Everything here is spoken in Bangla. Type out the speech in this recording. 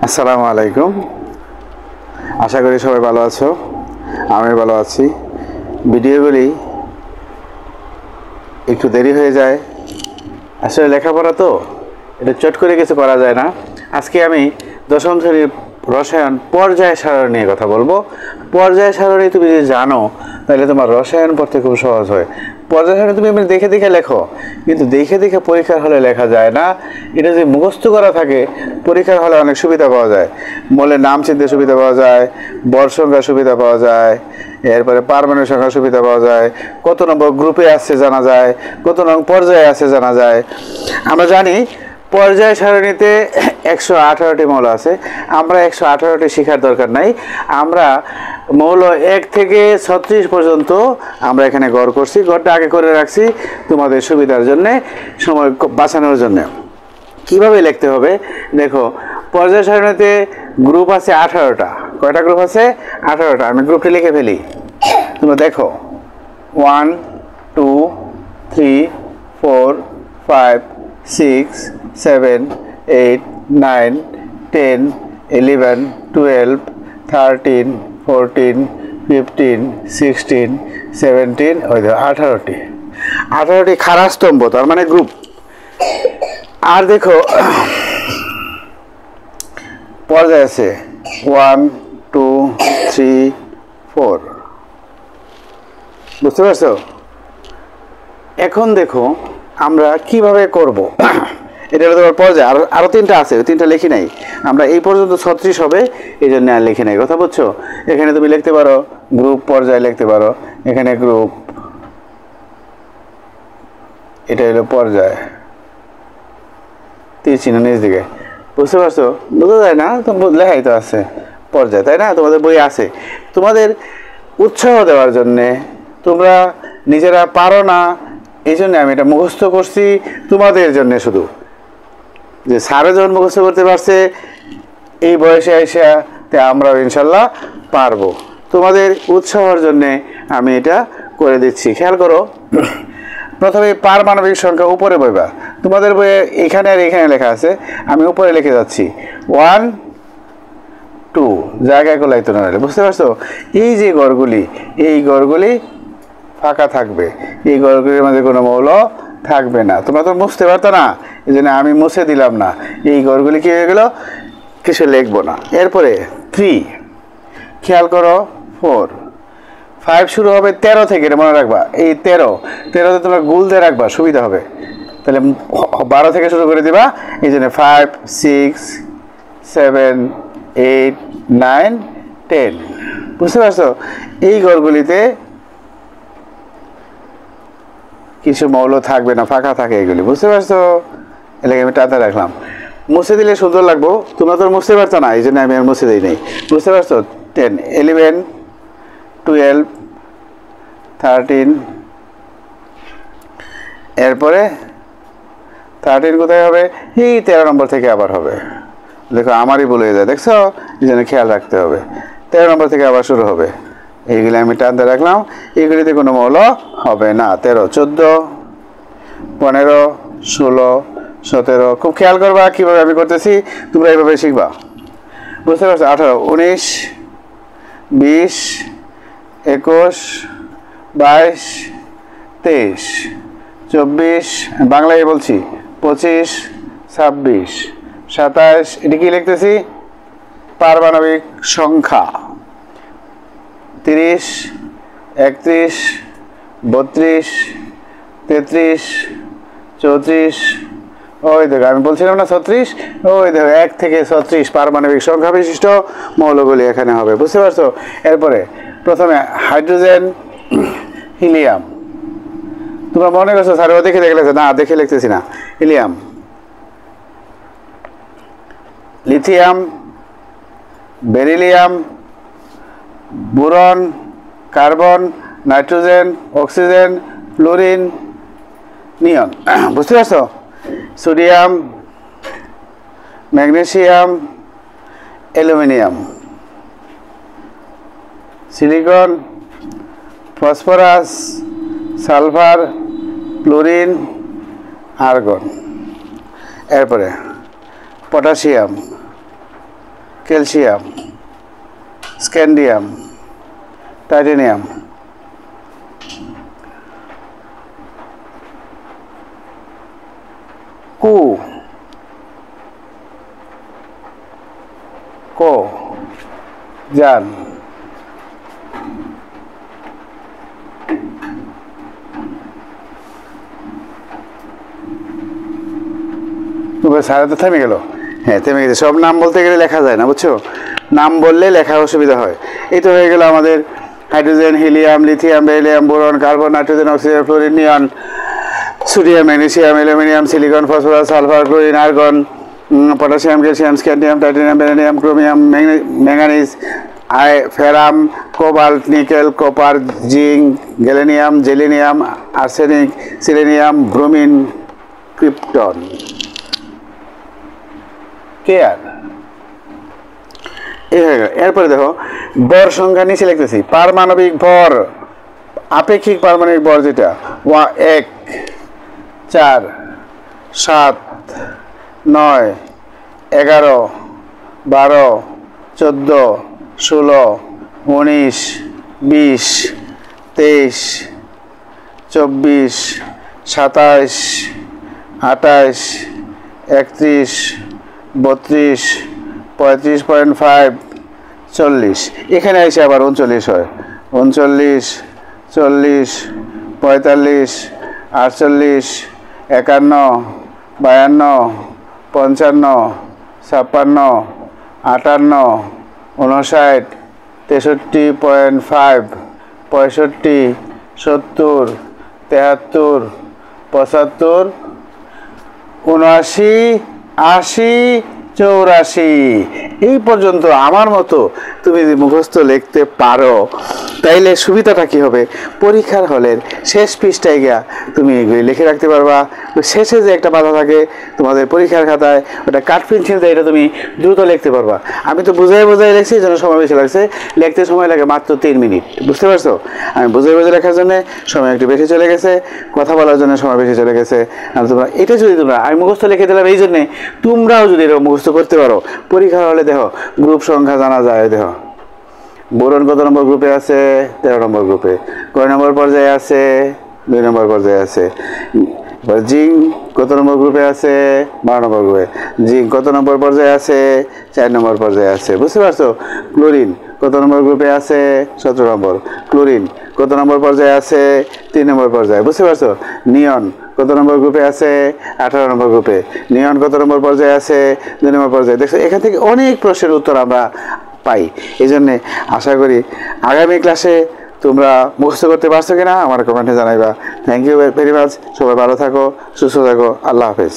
আসসালামু আলাইকুম। আশা করি সবাই ভালো আছো, আমি ভালো আছি। ভিডিওগুলি একটু দেরি হয়ে যায়, আসলে লেখাপড়া তো এটা চট করে কিছু করা যায় না। আজকে আমি দশম শ্রেণীর রসায়ন পর্যায় সারণী নিয়ে কথা বলবো। পর্যায় সারণী তুমি যদি জানো তাহলে তোমার রসায়ন পড়তে খুব সহজ হয়। পর্যায় সারণী তুমি দেখে দেখে লেখো, কিন্তু দেখে দেখে পরীক্ষার হলে লেখা যায় না। এটা যদি মুখস্থ করা থাকে পরীক্ষার হলে অনেক সুবিধা পাওয়া যায়। মূলের নাম চিনতে সুবিধা পাওয়া যায়, বর সংখ্যার সুবিধা পাওয়া যায়, এরপরে পারমাণবিক সংখ্যার সুবিধা পাওয়া যায়, কত নম্বর গ্রুপে আসছে জানা যায়, কত নম্বর পর্যায়ে আছে জানা যায়। আমরা জানি পর্যায় সারণীতে 118টি মৌল আছে। আমরা 118টি শেখার দরকার নাই। আমরা মৌল 1 থেকে 36 পর্যন্ত আমরা এখানে গড় করছি। গড়টা আগে করে রাখছি তোমাদের সুবিধার জন্যে, সময় বাঁচানোর জন্য। কিভাবে লিখতে হবে দেখো, পর্যায় সারণীতে গ্রুপ আছে 18টা। কয়টা গ্রুপ আছে? 18টা। আমি গ্রুপটি লিখে ফেলি, তোমরা দেখো 1 2 3 4 5 6 7 8 9 10 11 12 13 14 15 16 17 ওই দেখো 18টি খাড়া স্তম্ভ, তার মানে গ্রুপ। আর দেখো পর্যায় আছে 1 2 3 4, বুঝতে পারছো? এখন দেখো আমরা কিভাবে করব। এটা হলো তোমার পর্যায়। আরো 3টা আছে, 3টা লিখি নাই। আমরা এই পর্যন্ত 36 হবে, এই জন্য আর লিখি নাই। কথা বুঝছো? এখানে তুমি লিখতে পারো গ্রুপ পর্যায় লিখতে পারো। এখানে গ্রুপ, এটা হলো পর্যায়, তীর চিহ্ন নিচ দিকে। বুঝতে পারছো? বোঝা যায় না? তো লেখাই তো আছে পর্যায়, তাই না? তোমাদের বই আছে। তোমাদের উৎসাহ দেওয়ার জন্যে, তোমরা নিজেরা পারো না এই জন্য আমি এটা মুখস্থ করছি তোমাদের জন্য, শুধু যে স্যারে যখন মুখস্থ করতে পারছে এই বয়সে এসে, তে আমরাও ইনশাল্লাহ পারবো। তোমাদের উৎসাহের জন্যে আমি এটা করে দিচ্ছি। খেয়াল করো, প্রথমে পারমাণবিক সংখ্যা উপরে বইবা। তোমাদের বইয়ে এখানে আর এখানে লেখা আছে, আমি উপরে লিখে যাচ্ছি 1 2, জায়গায় গোলাইতো না। বুঝতে পারছো? এই যে গড়গুলি, এই গড়গুলি ফাঁকা থাকবে, এই গড়গুলির মধ্যে কোনো মৌল থাকবে না। তোমরা তো মুছতে পারতো না, এই জন্য আমি মুছে দিলাম না। এই গড়গুলি কি হয়ে গেল? কিছু লিখবো না। এরপরে 3, খেয়াল করো 4 5 শুরু হবে 13 থেকে, এটা মনে রাখবা। এই 13তে তোমরা গুল দিয়ে রাখবা, সুবিধা হবে। তাহলে 12 থেকে শুরু করে দিবা। এই জন্য 5 6 7 8 9 10। বুঝতে পারছো? এই গড়গুলিতে কিছু মৌল থাকবে না, ফাঁকা থাকে এগুলি। বুঝতে পারছো? এলাকা আমি টাতে রাখলাম। মুছে দিলে সুন্দর লাগবো। তোমরা তো মুছতে পারছো না, এই জন্য আমি আর মুছে দিই নাই। বুঝতে পারছো? 10 11 12 13, এরপরে 13 কোথায় হবে? এই 13 নম্বর থেকে আবার হবে। দেখো আমারই ভুল হয়ে যায়, দেখছো? এই জন্য খেয়াল রাখতে হবে। 13 নম্বর থেকে আবার শুরু হবে। এইগুলি আমি টানতে রাখলাম, এইগুলিতে কোনো মৌল হবে না। 13 14 15 16 17। খুব খেয়াল করবা কীভাবে আমি করতেছি, তোমরা এইভাবে শিখবা। বুঝতে পারছো? 18 19 20 21 22 23 24, বাংলায় বলছি 25 26 27। এটি কি লিখতেছি? পারমাণবিক সংখ্যা। 30 31 32 33 34। ওই দেখো আমি বলছিলাম না 36, ওই দেখো 1 থেকে 36 পারমাণবিক সংখ্যা বিশিষ্ট মৌলগুলি এখানে হবে। বুঝতে পারছো? এরপরে প্রথমে হাইড্রোজেন হিলিয়াম। তোমরা মনে করছো স্যার ও দেখে লিখেছে, না দেখে লিখতেছি না। Helium, lithium, beryllium, boron, carbon, nitrogen, oxygen, fluorine, neon. বুঝতে পারছো? Sodium, magnesium, aluminium, silicon, phosphorus, sulphur, chlorine, argon. এরপরে পটাশিয়াম, ক্যালসিয়াম, স্ক্যান্ডিয়াম, টাইটানিয়াম। কু, কো, জান, সারা তো থেমে গেল। হ্যাঁ, থেমে গেছে। সব নাম বলতে গেলে লেখা যায় না, বুঝছো? নাম বললে লেখার অসুবিধা হয়। এই তো হয়ে গেল আমাদের hydrogen, helium, lithium, beryllium, boron, carbon, nitrogen, oxygen, fluorine, neon, sodium, magnesium, aluminium, silicon, phosphorus, sulphur, chlorine, argon, potassium, calcium, scandium, titanium, vanadium, chromium, manganese, ferrum, cobalt, nickel, copper, zinc, gallium, germanium, arsenic, selenium, bromine, krypton. Clear? এই হয়ে গেল। এরপরে দেখো ভর সংখ্যা নিচে লিখতেছি। পারমাণবিক ভর, আপেক্ষিক পারমাণবিক ভর যেটা 1, 4, 7, 9, 11, 12, 14, 16, 19, 20, 23, 24, 27, 28, 31, 32, 35.5, 40। এখানে এসে আবার 39 হয়। 39, 40, 45, 48, 51, 52, 55, 56, 58, 59, 63.5, 65, 70, 73, 75, 79, 80, 84। এই পর্যন্ত আমার মতো তুমি যদি মুখস্থ লিখতে পারো তাইলে সুবিধাটা কি হবে, পরীক্ষার হলের শেষ পৃষ্ঠায় গিয়া তুমি এগুলি লিখে রাখতে পারবা। শেষে যে একটা বাধা থাকে তোমাদের পরীক্ষার খাতায়, ওটা কাঠ পেন্সিল দিয়ে এটা তুমি দ্রুত লিখতে পারবা। আমি তো বুঝাই লিখছি, এই জন্য সময় বেশি লাগছে। লিখতে সময় লাগে মাত্র 3 মিনিট, বুঝতে পারছো? আমি বুঝাই লেখার জন্য সময় একটু বেশি চলে গেছে, কথা বলার জন্য সময় বেশি চলে গেছে। আর তোমরা এটা যদি আমি মুখস্থ লিখে দিলাম এই জন্যে, তোমরাও যদি এরকম মুখস্থ করতে পারো পরীক্ষা হলে দেখো গ্রুপ সংখ্যা জানা যায়। দেখো বোরন কত নম্বর গ্রুপে আছে? 13 নম্বর গ্রুপে। কয় নম্বর পর্যায়ে আছে? 2 নম্বর পর্যায়ে আছে। জিঙ্ক কত নম্বর গ্রুপে আছে? 12 নম্বর গ্রুপে। জিঙ্ক কত নম্বর পর্যায়ে আছে? 4 নম্বর পর্যায়ে আছে, বুঝতে পারছো? ক্লোরিন কত নম্বর গ্রুপে আছে? 17 নম্বর। ক্লোরিন কত নম্বর পর্যায়ে আছে? 3 নম্বর পর্যায়ে, বুঝতে পারছো? নিয়ন কত নম্বর গ্রুপে আছে? 18 নম্বর গ্রুপে। নিয়ন কত নম্বর পর্যায়ে আছে? 2 নম্বর পর্যায়ে। দেখছো এখান থেকে অনেক প্রশ্নের উত্তর আমরা পাই। এই জন্যে আশা করি আগামী ক্লাসে তোমরা মুখস্থ করতে পারছো কিনা আমার কমেন্টে জানাইবা। Thank you very much. সবাই ভালো থাকো, সুস্থ থাকো। আল্লাহ হাফেজ।